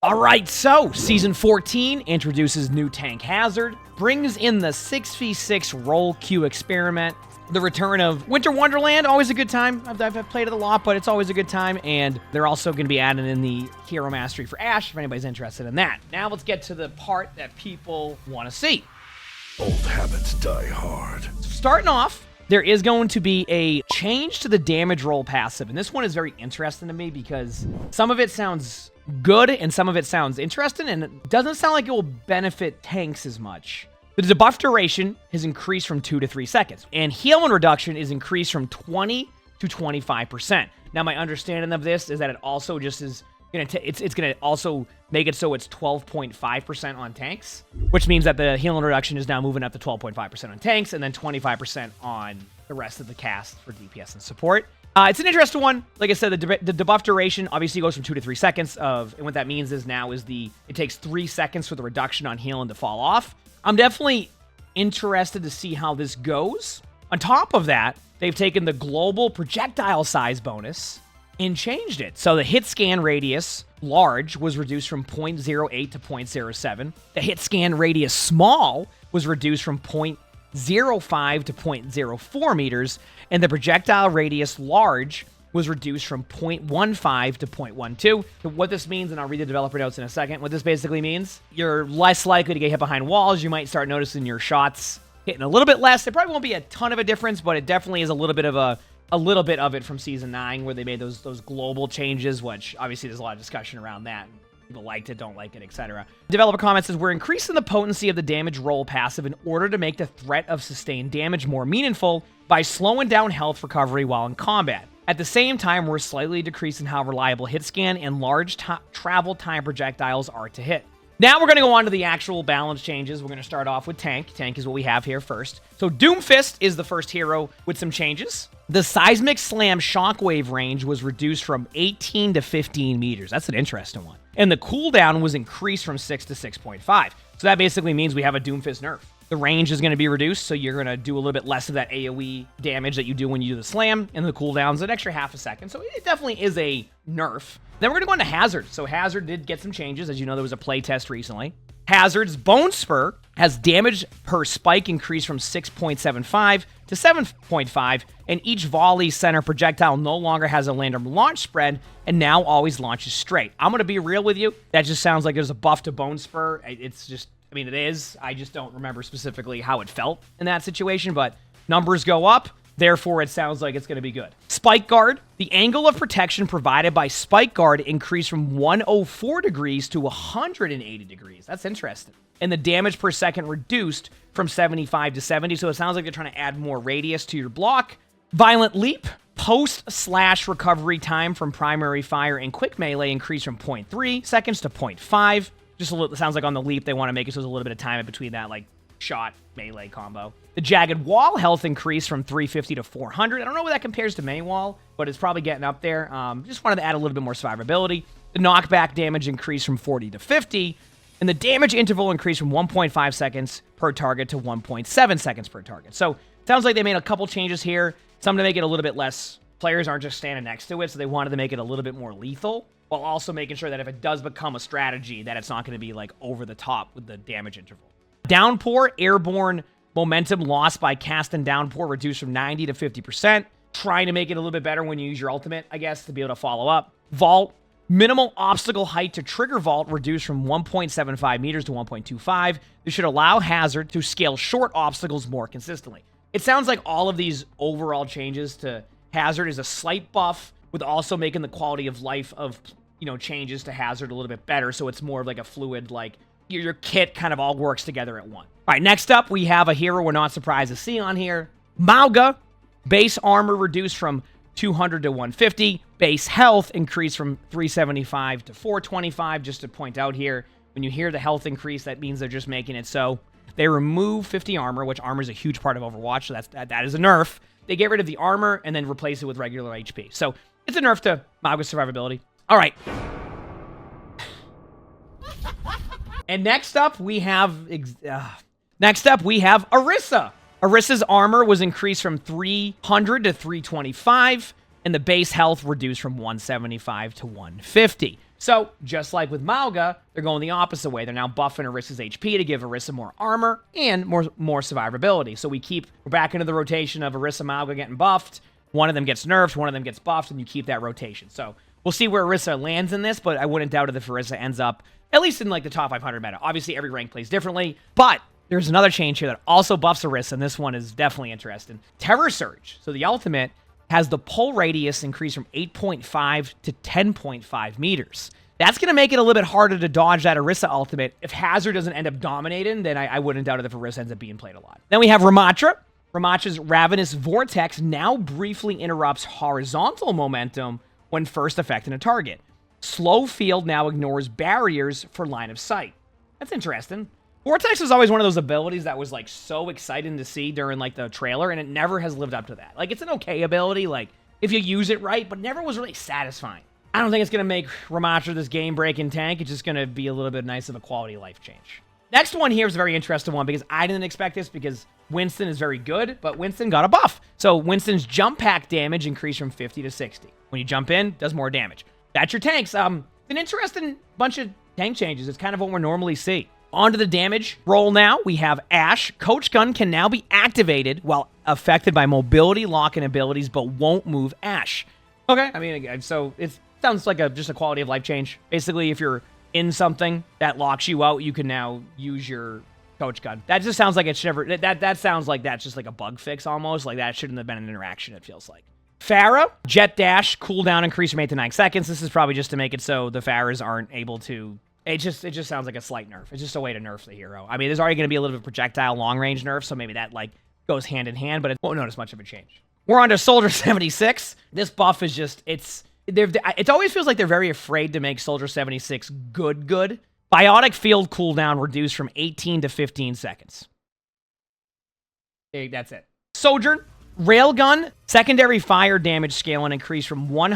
Alright, so Season 14 introduces new tank Hazard, brings in the 6v6 roll queue experiment, the return of Winter Wonderland, always a good time. I've played it a lot, but it's always a good time, and they're also going to be adding in the Hero Mastery for Ashe, if anybody's interested in that. Now let's get to the part that people want to see. Old habits die hard. Starting off, there is going to be a change to the damage roll passive, and this one is very interesting to me because some of it sounds good and some of it sounds interesting, and it doesn't sound like it will benefit tanks as much. The debuff duration has increased from 2 to 3 seconds, and healing reduction is increased from 20 to 25%. Now, my understanding of this is that it also just is it's going to also make it so it's 12.5% on tanks, which means that the healing reduction is now moving up to 12.5% on tanks and then 25% on the rest of the cast for DPS and support. It's an interesting one. Like I said, the debuff duration obviously goes from 2 to 3 seconds and what that means is now is it takes 3 seconds for the reduction on healing to fall off. I'm definitely interested to see how this goes. On top of that, they've taken the global projectile size bonus and changed it. So the hit scan radius large was reduced from 0.08 to 0.07. The hit scan radius small was reduced from 0.05 to 0.04 meters. And the projectile radius large was reduced from 0.15 to 0.12. So what this means, and I'll read the developer notes in a second, what this basically means, you're less likely to get hit behind walls. You might start noticing your shots hitting a little bit less. It probably won't be a ton of a difference, but it definitely is a little bit of it from Season 9 where they made those global changes, which obviously there's a lot of discussion around that. People liked it, don't like it, etc. Developer comment says, we're increasing the potency of the damage roll passive in order to make the threat of sustained damage more meaningful by slowing down health recovery while in combat. At the same time, we're slightly decreasing how reliable hit scan and large travel time projectiles are to hit. Now we're going to go on to the actual balance changes. We're going to start off with tank. Tank is what we have here first. So Doomfist is the first hero with some changes. The Seismic Slam shockwave range was reduced from 18 to 15 meters. That's an interesting one. And the cooldown was increased from 6 to 6.5. So that basically means we have a Doomfist nerf. The range is going to be reduced, so you're going to do a little bit less of that AoE damage that you do when you do the slam, and the cooldown's an extra half a second. So it definitely is a nerf. Then we're going to go into Hazard. So Hazard did get some changes. As you know, there was a play test recently. Hazard's Bone Spur has damage per spike increased from 6.75 to 7.5, and each volley center projectile no longer has a random launch spread and now always launches straight. I'm going to be real with you. That just sounds like there's a buff to Bone Spur. It's just, I mean, it is. I just don't remember specifically how it felt in that situation, but numbers go up. Therefore, it sounds like it's going to be good. Spike Guard. The angle of protection provided by Spike Guard increased from 104 degrees to 180 degrees. That's interesting. And the damage per second reduced from 75 to 70, so it sounds like they're trying to add more radius to your block. Violent Leap. Post/recovery time from primary fire and quick melee increased from 0.3 seconds to 0.5. Just a little, it sounds like on the Leap, they want to make it so there's a little bit of time in between that, like, shot melee combo. The Jagged Wall health increased from 350 to 400. I don't know where that compares to Main Wall, but it's probably getting up there. Just wanted to add a little bit more survivability. The knockback damage increased from 40 to 50, and the damage interval increased from 1.5 seconds per target to 1.7 seconds per target. So it sounds like they made a couple changes here, some to make it a little bit less. Players aren't just standing next to it, so they wanted to make it a little bit more lethal, while also making sure that if it does become a strategy, that it's not going to be like over the top with the damage interval. Downpour, airborne momentum lost by cast and downpour reduced from 90 to 50%. Trying to make it a little bit better when you use your ultimate, I guess, to be able to follow up. Vault, minimal obstacle height to trigger vault reduced from 1.75 meters to 1.25. This should allow Hazard to scale short obstacles more consistently. It sounds like all of these overall changes to Hazard is a slight buff, with also making the quality of life of, changes to Hazard a little bit better, so it's more of like a fluid, like, your kit kind of all works together at once. All right, next up, we have a hero we're not surprised to see on here. Mauga. Base armor reduced from 200 to 150. Base health increased from 375 to 425. Just to point out here, when you hear the health increase, that means they're just making it so they remove 50 armor, which armor is a huge part of Overwatch, so that is a nerf. They get rid of the armor and then replace it with regular HP. So it's a nerf to Mauga's survivability. All right. And next up, we have Orisa. Orisa's armor was increased from 300 to 325, and the base health reduced from 175 to 150. So, just like with Mauga, they're going the opposite way. They're now buffing Orissa's HP to give Orissa more armor and more survivability. So we're back into the rotation of Orissa, Mauga getting buffed. One of them gets nerfed, one of them gets buffed, and you keep that rotation. So we'll see where Orissa lands in this, but I wouldn't doubt it if Orissa ends up, at least in like the top 500 meta. Obviously, every rank plays differently, but there's another change here that also buffs Orissa, and this one is definitely interesting. Terror Surge. So the ultimate has the pull radius increase from 8.5 to 10.5 meters. That's going to make it a little bit harder to dodge that Orissa ultimate. If Hazard doesn't end up dominating, then I wouldn't doubt it if Orissa ends up being played a lot. Then we have Ramattra. Ramatra's Ravenous Vortex now briefly interrupts horizontal momentum when first affecting a target. Slow Field now ignores barriers for line of sight. That's interesting. Vortex was always one of those abilities that was like so exciting to see during like the trailer, and it never has lived up to that. Like, it's an okay ability, like if you use it right, but never was really satisfying. I don't think it's going to make Ramattra this game-breaking tank. It's just going to be a little bit nice of a quality of life change. Next one here is a very interesting one because I didn't expect this because Winston is very good, but Winston got a buff. So Winston's jump pack damage increased from 50 to 60. When you jump in, does more damage. That's your tanks. An interesting bunch of tank changes. It's kind of what we normally see. On to the damage roll now. We have Ashe. Coach Gun can now be activated while affected by mobility lock-in abilities, but won't move Ashe. Okay, I mean, so it sounds like just a quality of life change. Basically, if you're in something that locks you out, you can now use your Coach Gun. That just sounds like it should never... That sounds like that's just like a bug fix almost. Like that shouldn't have been an interaction, it feels like. Pharah. Jet Dash. Cooldown increase from 8 to 9 seconds. This is probably just to make it so the Pharahs aren't able to... It just sounds like a slight nerf. It's just a way to nerf the hero. I mean, there's already going to be a little bit of projectile long-range nerf, so maybe that, like, goes hand in hand, but it won't notice much of a change. We're on to Soldier 76. This buff is just, it always feels like they're very afraid to make Soldier 76 good. Biotic Field cooldown reduced from 18 to 15 seconds. That's it. Sojourn. Railgun. Secondary fire damage scaling increased from 1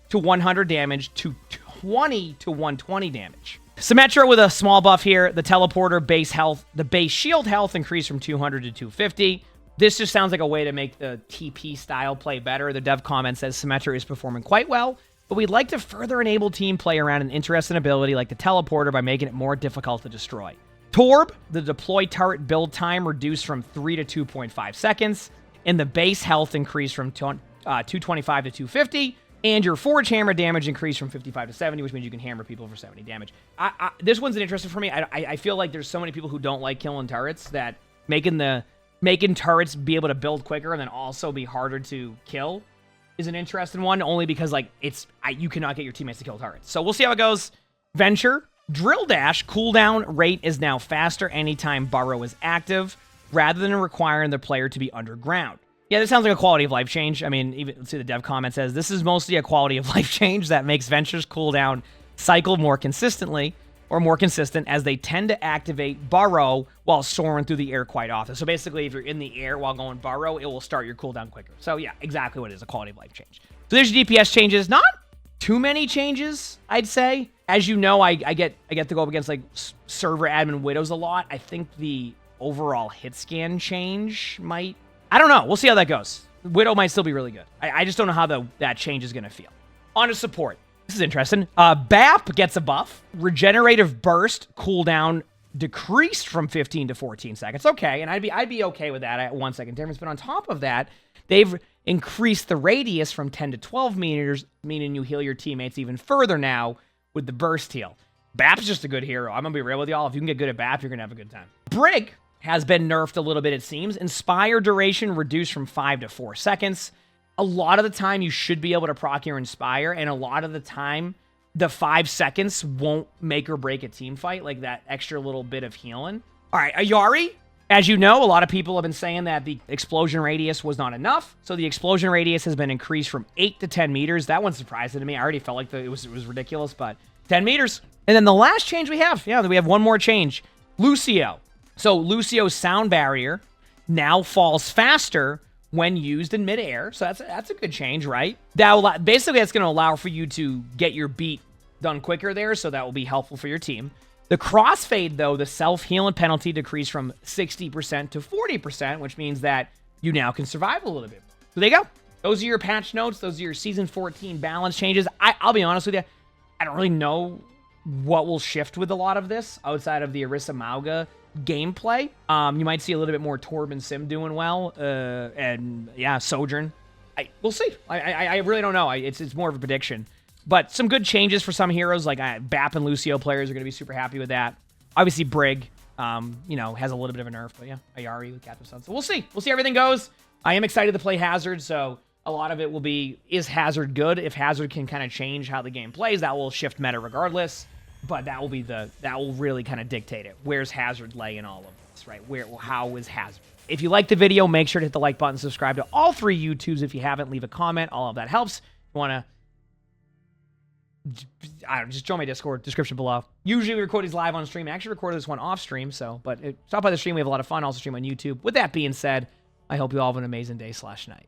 to 100 damage to 20 to 120 damage. Symmetra with a small buff here. The teleporter the base shield health increased from 200 to 250. This just sounds like a way to make the TP style play better. The dev comment says Symmetra is performing quite well, but we'd like to further enable team play around an interesting ability like the teleporter by making it more difficult to destroy. Torb, the deploy turret build time reduced from 3 to 2.5 seconds, and the base health increased from 225 to 250. And your Forge Hammer damage increased from 55 to 70, which means you can hammer people for 70 damage. This one's an interesting for me. I feel like there's so many people who don't like killing turrets that making turrets be able to build quicker and then also be harder to kill is an interesting one, only because like you cannot get your teammates to kill turrets. So we'll see how it goes. Venture. Drill Dash cooldown rate is now faster anytime Burrow is active, rather than requiring the player to be underground. Yeah, this sounds like a quality of life change. I mean, even let's see, the dev comment says this is mostly a quality of life change that makes Venture's cooldown cycle more consistent as they tend to activate Burrow while soaring through the air quite often. So basically, if you're in the air while going Burrow, it will start your cooldown quicker. So yeah, exactly what it is, a quality of life change. So there's your DPS changes. Not too many changes, I'd say. As you know, I get to go up against like server admin widows a lot. I think the overall hit scan change might... I don't know. We'll see how that goes. Widow might still be really good. I just don't know how that change is going to feel. On to support. This is interesting. BAP gets a buff. Regenerative Burst cooldown decreased from 15 to 14 seconds. Okay, and I'd be okay with that at 1 second difference. But on top of that, they've increased the radius from 10 to 12 meters, meaning you heal your teammates even further now with the Burst heal. BAP's just a good hero. I'm going to be real with y'all. If you can get good at BAP, you're going to have a good time. Brig has been nerfed a little bit, it seems. Inspire duration reduced from 5 to 4 seconds. A lot of the time, you should be able to proc your Inspire, and a lot of the time, the 5 seconds won't make or break a team fight, like that extra little bit of healing. All right, Ayari. As you know, a lot of people have been saying that the explosion radius was not enough, so the explosion radius has been increased from 8 to 10 meters. That one's surprising to me. I already felt like it was ridiculous, but 10 meters. And then the last change we have, we have one more change. Lucio. So Lucio's sound barrier now falls faster when used in midair. So that's a good change, right? Basically, that's going to allow for you to get your beat done quicker there, so that will be helpful for your team. The crossfade, though, the self-healing penalty decreased from 60% to 40%, which means that you now can survive a little bit. So there you go. Those are your patch notes. Those are your Season 14 balance changes. I'll be honest with you. I don't really know what will shift with a lot of this outside of the Orisa Mauga gameplay. You might see a little bit more Torb and Sim doing well, and yeah, Sojourn. We'll see. I really don't know. It's more of a prediction. But some good changes for some heroes, like Bap and Lucio players are going to be super happy with that. Obviously, Brig, you know, has a little bit of a nerf, but yeah, Ayari with Captive Sun. So we'll see. We'll see how everything goes. I am excited to play Hazard, so a lot of it will be, is Hazard good? If Hazard can kind of change how the game plays, that will shift meta regardless. But that will really kind of dictate it. Where's Hazard lay in all of this, right? How is Hazard? If you like the video, make sure to hit the like button, subscribe to all 3 YouTubes if you haven't, leave a comment. All of that helps. If you want to, I don't know, just join my Discord, description below. Usually we record these live on stream. I actually recorded this one off stream, but stop by the stream. We have a lot of fun. Also stream on YouTube. With that being said, I hope you all have an amazing day/night.